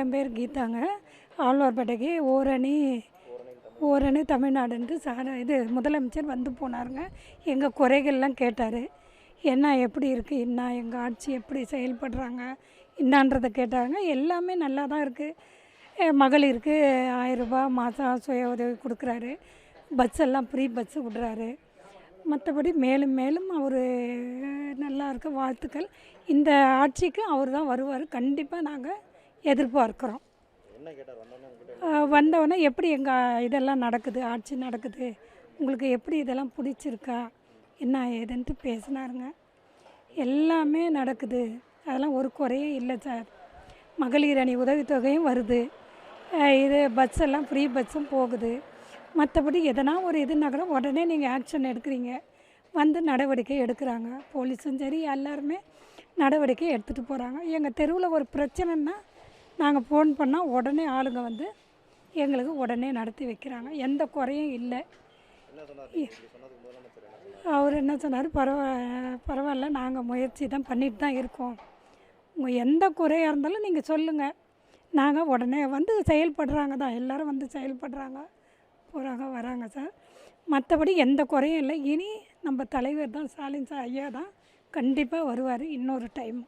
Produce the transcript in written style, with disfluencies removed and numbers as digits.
என் பேர் கீதாங்க. ஆழ்வார்பேட்டைக்கு ஓரணி தமிழ்நாடுன்ட்டு இது முதலமைச்சர் வந்து போனாருங்க. எங்கள் குறைகள்லாம் கேட்டார். என்ன எப்படி இருக்குது, என்ன எங்கள் ஆட்சி எப்படி செயல்படுறாங்க என்னான்றதை கேட்டாங்க. எல்லாமே நல்லா தான் இருக்குது. மகளிருக்கு 1000 ரூபா மாதம் சுய உதவி கொடுக்குறாரு. பஸ் எல்லாம் ஃப்ரீ பஸ்ஸு விட்றாரு. மற்றபடி மேலும் மேலும் அவர் நல்லா இருக்க வாழ்த்துக்கள். இந்த ஆட்சிக்கு அவர் தான் வருவார் கண்டிப்பாக நாங்கள் எதிர்பார்க்குறோம். வந்தவொடனே எப்படி எங்கள் இதெல்லாம் நடக்குது, ஆட்சி நடக்குது, உங்களுக்கு எப்படி இதெல்லாம் பிடிச்சிருக்கா என்ன ஏதுன்ட்டு பேசினாருங்க. எல்லாமே நடக்குது, அதெல்லாம் ஒரு குறையும் இல்லை சார். மகளிர் அணி உதவித்தொகையும் வருது, இது பஸ் எல்லாம் ஃப்ரீ பஸ்ஸும் போகுது. மற்றபடி எதனா ஒரு இதுனா கூட உடனே நீங்கள் ஆக்ஷன் எடுக்கிறீங்க, வந்து நடவடிக்கை எடுக்கிறாங்க. போலீஸும் சரி எல்லாருமே நடவடிக்கை எடுத்துகிட்டு போகிறாங்க. எங்கள் தெருவில் ஒரு பிரச்சனைன்னா நாங்கள் ஃபோன் பண்ணால் உடனே ஆளுங்க வந்து எங்களுக்கு உடனே நடத்தி வைக்கிறாங்க. எந்த குறையும் இல்லை. அவர் என்ன சொன்னார், பரவாயில்ல நாங்கள் முயற்சி தான் பண்ணிட்டு தான் இருக்கோம், உங்கள் எந்த குறையாக இருந்தாலும் நீங்கள் சொல்லுங்கள், நாங்கள் உடனே வந்து செயல்படுறாங்க தான், எல்லோரும் வந்து செயல்படுறாங்க போகிறாங்க வராங்க சார். மற்றபடி எந்த குறையும் இல்லை. இனி நம்ம தலைவர் தான் ஸ்டாலின் சார் ஐயா தான் கண்டிப்பாக வருவார் இன்னொரு டைம்.